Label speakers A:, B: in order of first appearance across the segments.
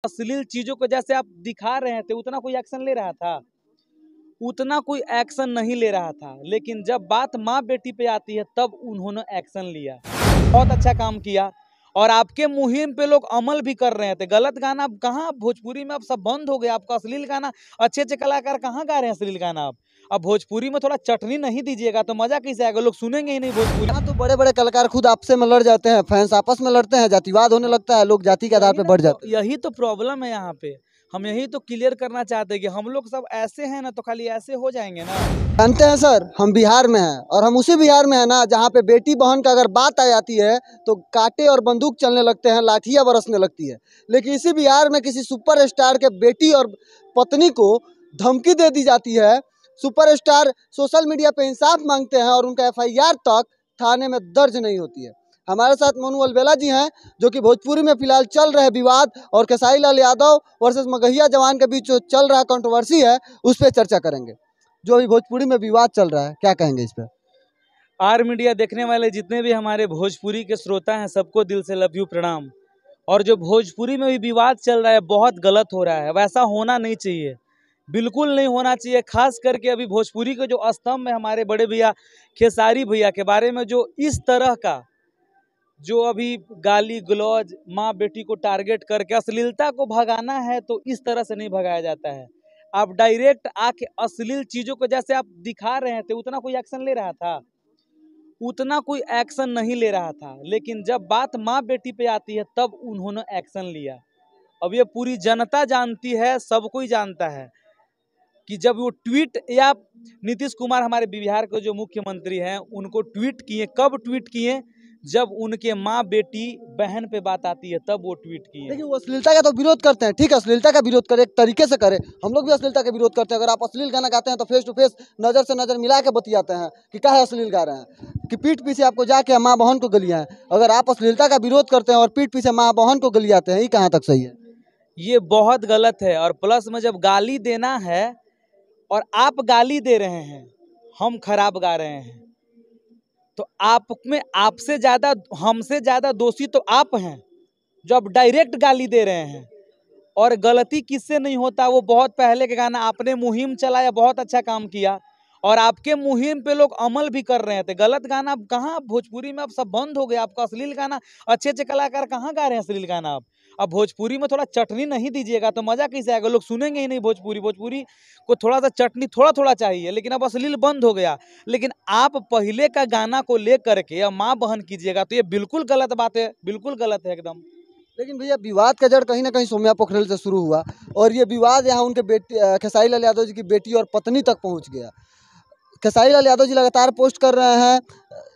A: अश्लील चीजों को जैसे आप दिखा रहे थे उतना कोई एक्शन ले रहा था? उतना कोई एक्शन नहीं ले रहा था, लेकिन जब बात माँ बेटी पे आती है तब उन्होंने एक्शन लिया। बहुत अच्छा काम किया और आपके मुहिम पे लोग अमल भी कर रहे थे। गलत गाना अब कहाँ भोजपुरी में अब सब बंद हो गया। आपका अश्लील गाना, अच्छे अच्छे कलाकार कहाँ गा रहे हैं अश्लील गाना? अब भोजपुरी में थोड़ा चटनी नहीं दीजिएगा तो मजा कैसे आएगा? लोग सुनेंगे ही नहीं भोजपुरी।
B: यहाँ तो बड़े बड़े कलाकार खुद आपसे में लड़ जाते हैं, फैंस आपस में लड़ते हैं, जातिवाद होने लगता है, लोग जाति के आधार पर बढ़ जाते हैं।
A: यही तो प्रॉब्लम है यहाँ पे। हम यही तो क्लियर करना चाहते हैं कि हम लोग सब ऐसे हैं ना तो खाली ऐसे हो जाएंगे ना।
B: जानते हैं सर, हम बिहार में हैं और हम उसी बिहार में हैं ना जहाँ पे बेटी बहन का अगर बात आ जाती है तो कांटे और बंदूक चलने लगते हैं, लाठियाँ बरसने लगती है। लेकिन इसी बिहार में किसी सुपरस्टार के बेटी और पत्नी को धमकी दे दी जाती है। सुपरस्टार सोशल मीडिया पे इंसाफ मांगते हैं और उनका FIR तक थाने में दर्ज नहीं होती है। हमारे साथ मनु अलवेला जी हैं जो कि भोजपुरी में फिलहाल चल रहे विवाद और खेसारी लाल यादव वर्सेस मगहिया जवान के बीच जो चल रहा कंट्रोवर्सी है उस पर चर्चा करेंगे। जो अभी भोजपुरी में विवाद चल रहा है, क्या कहेंगे इस पर?
A: आर मीडिया देखने वाले जितने भी हमारे भोजपुरी के श्रोता हैं सबको दिल से लव यू प्रणाम। और जो भोजपुरी में भी विवाद चल रहा है बहुत गलत हो रहा है, वैसा होना नहीं चाहिए, बिल्कुल नहीं होना चाहिए। खास करके अभी भोजपुरी के जो स्तंभ में हमारे बड़े भैया खेसारी भैया के बारे में जो इस तरह का जो अभी गाली गलौज माँ बेटी को टारगेट करके अश्लीलता को भगाना है तो इस तरह से नहीं भगाया जाता है। आप डायरेक्ट आके अश्लील चीजों को जैसे आप दिखा रहे थे उतना कोई एक्शन ले रहा था? उतना कोई एक्शन नहीं ले रहा था, लेकिन जब बात माँ बेटी पे आती है तब उन्होंने एक्शन लिया। अब ये पूरी जनता जानती है, सब कोई जानता है कि जब वो ट्वीट या नीतीश कुमार हमारे बिहार के जो मुख्यमंत्री हैं उनको ट्वीट किए, कब ट्वीट किए? जब उनके माँ बेटी बहन पे बात आती है तब वो ट्वीट किए।
B: देखिए, वो अश्लीलता का तो विरोध करते हैं, ठीक है, अश्लीलता का विरोध करें, एक तरीके से करें। हम लोग भी अश्लीलता का विरोध करते हैं। अगर आप अश्लील गाना गाते हैं तो फेस टू फेस नज़र से नज़र मिला के बतियाते हैं कि क्या है अश्लील गा रहे हैं, कि पीठ पीछे आपको जाके माँ बहन को गलियाँ हैं। अगर आप अश्लीलता का विरोध करते हैं और पीठ पीछे माँ बहन को गलियाते हैं, ये कहाँ तक सही है?
A: ये बहुत गलत है। और प्लस में जब गाली देना है और आप गाली दे रहे हैं, हम खराब गा रहे हैं, तो आप में आपसे ज्यादा हमसे ज्यादा दोषी तो आप हैं जो आप डायरेक्ट गाली दे रहे हैं। और गलती किससे नहीं होता, वो बहुत पहले के गाना आपने मुहिम चलाया, बहुत अच्छा काम किया और आपके मुहिम पे लोग अमल भी कर रहे थे। गलत गाना अब कहाँ भोजपुरी में अब सब बंद हो गया। आपका अश्लील गाना, अच्छे अच्छे कलाकार कहाँ गा रहे हैं अश्लील गाना? अब भोजपुरी में थोड़ा चटनी नहीं दीजिएगा तो मजा कैसे आएगा? लोग सुनेंगे ही नहीं भोजपुरी। भोजपुरी को थोड़ा सा चटनी थोड़ा थोड़ा चाहिए, लेकिन अब अश्लील बंद हो गया। लेकिन आप पहले का गाना को ले करके अब माँ बहन कीजिएगा तो ये बिल्कुल गलत बात है, बिल्कुल गलत है एकदम।
B: लेकिन भैया, विवाद का जड़ कहीं ना कहीं सौम्या पोखरेल से शुरू हुआ और ये विवाद यहाँ उनके बेटी खेसारी लाल यादव जी की बेटी और पत्नी तक पहुँच गया। खेसारी लाल यादव जी लगातार पोस्ट कर रहे हैं,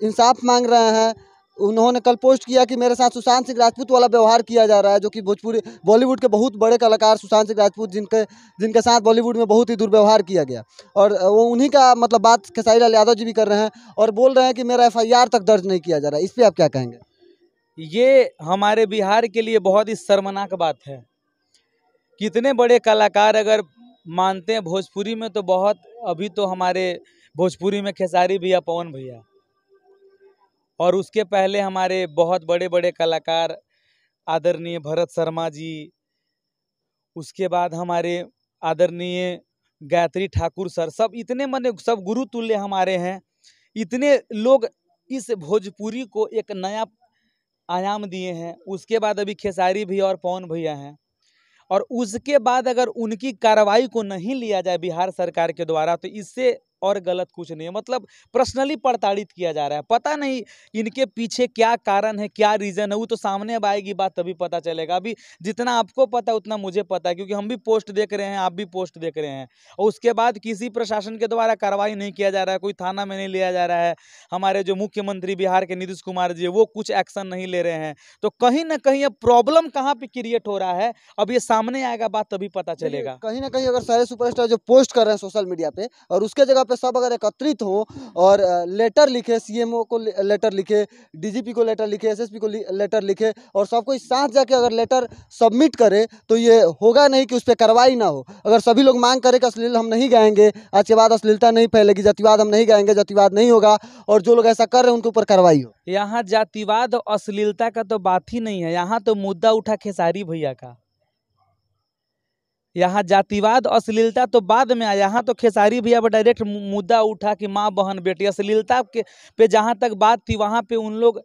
B: इंसाफ मांग रहे हैं। उन्होंने कल पोस्ट किया कि मेरे साथ सुशांत सिंह राजपूत वाला व्यवहार किया जा रहा है, जो कि भोजपुरी बॉलीवुड के बहुत बड़े कलाकार सुशांत सिंह राजपूत जिनके साथ बॉलीवुड में बहुत ही दुर्व्यवहार किया गया। और वो उन्हीं का मतलब बात खेसारी लाल यादव जी भी कर रहे हैं और बोल रहे हैं कि मेरा FIR तक दर्ज नहीं किया जा रहा है। इस पर आप क्या कहेंगे?
A: ये हमारे बिहार के लिए बहुत ही शर्मनाक बात है। कितने बड़े कलाकार अगर मानते हैं भोजपुरी में तो बहुत, अभी तो हमारे भोजपुरी में खेसारी भैया, पवन भैया, और उसके पहले हमारे बहुत बड़े बड़े कलाकार आदरणीय भरत शर्मा जी, उसके बाद हमारे आदरणीय गायत्री ठाकुर सर, सब इतने मने सब गुरु तुल्य हमारे हैं। इतने लोग इस भोजपुरी को एक नया आयाम दिए हैं। उसके बाद अभी खेसारी भैया और पवन भैया हैं, और उसके बाद अगर उनकी कार्रवाई को नहीं लिया जाए बिहार सरकार के द्वारा तो इससे और गलत कुछ नहीं है। मतलब पर्सनली प्रताड़ित किया जा रहा है। पता नहीं इनके पीछे क्या कारण है, क्या रीजन है, वो तो सामने अब आएगी बात तभी पता चलेगा। अभी जितना आपको पता है उतना मुझे पता है, क्योंकि हम भी पोस्ट देख रहे हैं, आप भी पोस्ट देख रहे हैं। और उसके बाद किसी प्रशासन के द्वारा कार्रवाई नहीं किया जा रहा है, कोई थाना में नहीं लिया जा रहा है। हमारे जो मुख्यमंत्री बिहार के नीतीश कुमार जी वो कुछ एक्शन नहीं ले रहे हैं। तो कहीं ना कहीं अब प्रॉब्लम कहाँ पे क्रिएट हो रहा है, अब ये सामने आएगा बात तभी पता चलेगा।
B: कहीं ना कहीं अगर सारे सुपरस्टार जो पोस्ट कर रहे हैं सोशल मीडिया पे और उसके जगह पे सब अगर एकत्रित हो और लेटर लिखे, CMO को लेटर लिखे, DGP को लेटर लिखे, SSP को लेटर लिखे और सबको इस साथ जाके अगर लेटर सबमिट करे तो ये होगा नहीं कि उस पर कार्रवाई ना हो। अगर सभी लोग मांग करें कि अश्लील हम नहीं गाएंगे, आज के बाद अश्लीलता नहीं फैलेगी, जातिवाद हम नहीं गाएंगे, जातिवाद नहीं होगा, और जो लोग ऐसा कर रहे हैं उनके ऊपर कार्रवाई हो।
A: यहाँ जातिवाद और अश्लीलता का तो बात ही नहीं है। यहाँ तो मुद्दा उठा खेसारी भैया का। यहाँ जातिवाद अश्लीलता तो बाद में आया। यहाँ तो खेसारी भैया पर डायरेक्ट मुद्दा उठा कि माँ बहन बेटी, अश्लीलता के पे जहाँ तक बात थी वहाँ पे उन लोग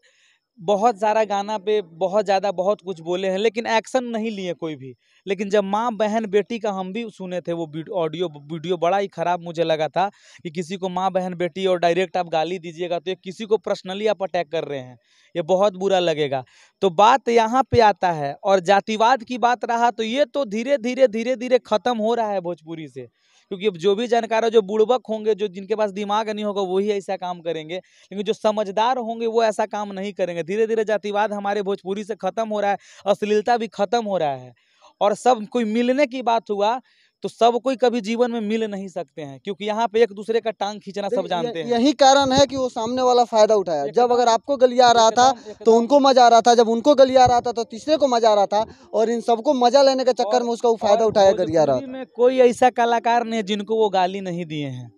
A: बहुत सारा गाना पे बहुत ज़्यादा बहुत कुछ बोले हैं, लेकिन एक्शन नहीं लिए कोई भी। लेकिन जब माँ बहन बेटी का हम भी सुने थे वो ऑडियो वीडियो, बड़ा ही खराब मुझे लगा था कि किसी को माँ बहन बेटी और डायरेक्ट आप गाली दीजिएगा तो ये किसी को पर्सनली आप अटैक कर रहे हैं, ये बहुत बुरा लगेगा। तो बात यहाँ पे आता है, और जातिवाद की बात रहा तो ये तो धीरे धीरे खत्म हो रहा है भोजपुरी से, क्योंकि अब जो भी जानकार है, जो बुड़बक होंगे, जो जिनके पास दिमाग नहीं होगा वही ऐसा काम करेंगे, लेकिन जो समझदार होंगे वो ऐसा काम नहीं करेंगे। धीरे धीरे जातिवाद हमारे भोजपुरी से खत्म हो रहा है, अश्लीलता भी खत्म हो रहा है, और सब कोई मिलने की बात हुआ तो सब कोई कभी जीवन में मिल नहीं सकते हैं, क्योंकि यहाँ पे एक दूसरे का टांग खींचना सब जानते हैं।
B: यही कारण है कि वो सामने वाला फायदा उठाया। जब अगर आपको गलिया आ रहा था तो
A: एकदम
B: उनको मजा आ रहा था, जब उनको गलिया आ रहा था तो तीसरे को मजा आ रहा था, और इन सबको मजा लेने के चक्कर में उसका वो फायदा
A: और
B: उठाया गरिया रहा
A: भोजपुरी
B: था।
A: में कोई ऐसा कलाकार नहीं है जिनको वो गाली नहीं दिए हैं,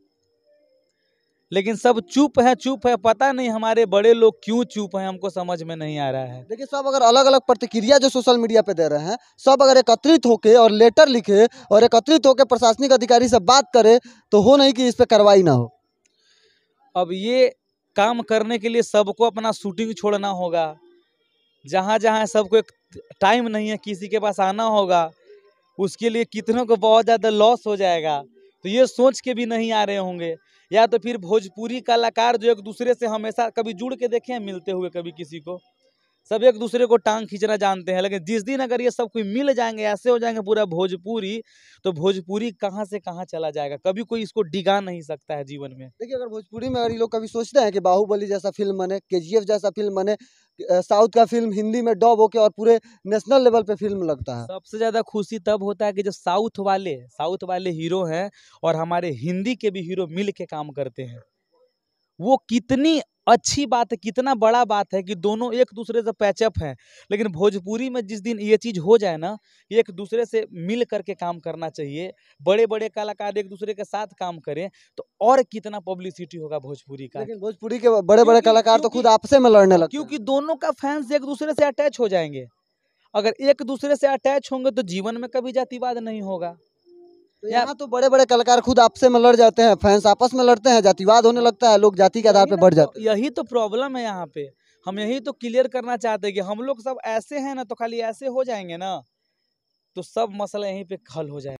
A: लेकिन सब चुप है। पता नहीं हमारे बड़े लोग क्यों चुप हैं, हमको समझ में नहीं आ रहा है।
B: देखिए, सब अगर अलग अलग प्रतिक्रिया जो सोशल मीडिया पे दे रहे हैं, सब अगर एकत्रित होके और लेटर लिखे और एकत्रित होके प्रशासनिक अधिकारी से बात करे तो हो नहीं कि इस पे कार्रवाई ना हो।
A: अब ये काम करने के लिए सबको अपना शूटिंग छोड़ना होगा, जहाँ जहाँ सबको एक टाइम नहीं है, किसी के पास आना होगा, उसके लिए कितनों को बहुत ज़्यादा लॉस हो जाएगा, तो ये सोच के भी नहीं आ रहे होंगे। या तो फिर भोजपुरी कलाकार जो एक दूसरे से हमेशा कभी जुड़ के देखे हैं मिलते हुए, कभी किसी को, सब एक दूसरे को टांग खींचना जानते हैं, लेकिन जिस दिन अगर ये सब कोई मिल जाएंगे, ऐसे हो जाएंगे पूरा भोजपुरी, तो भोजपुरी कहाँ से कहाँ चला जाएगा, कभी कोई इसको डिगा नहीं सकता है जीवन में।
B: देखिए, अगर भोजपुरी में अगर ये लोग कभी सोचते हैं कि बाहुबली जैसा फिल्म बने, केजीएफ जैसा फिल्म बने, साउथ का फिल्म हिंदी में डब होके और पूरे नेशनल लेवल पे फिल्म लगता है।
A: सबसे ज्यादा खुशी तब होता है कि जो साउथ वाले हीरो हैं और हमारे हिंदी के भी हीरो मिल के काम करते हैं, वो कितनी अच्छी बात है, कितना बड़ा बात है कि दोनों एक दूसरे से पैचअप हैं। लेकिन भोजपुरी में जिस दिन ये चीज़ हो जाए ना, एक दूसरे से मिल करके काम करना चाहिए, बड़े बड़े कलाकार एक दूसरे के साथ काम करें, तो और कितना पब्लिसिटी होगा भोजपुरी का।
B: लेकिन भोजपुरी के बड़े बड़े कलाकार तो खुद आपस में लड़ने लगते हैं।
A: क्योंकि दोनों का फैंस एक दूसरे से अटैच हो जाएंगे। अगर एक दूसरे से अटैच होंगे तो जीवन में कभी जातिवाद नहीं होगा।
B: तो यहाँ तो बड़े बड़े कलाकार खुद आपस में लड़ जाते हैं, फैंस आपस में लड़ते हैं, जातिवाद होने लगता है, लोग जाति के आधार पे बढ़ जाते हैं।
A: यही तो प्रॉब्लम है यहाँ पे। हम यही तो क्लियर करना चाहते हैं कि हम लोग सब ऐसे हैं ना, तो खाली ऐसे हो जाएंगे ना तो सब मसला यहीं पे हल हो जाएगा।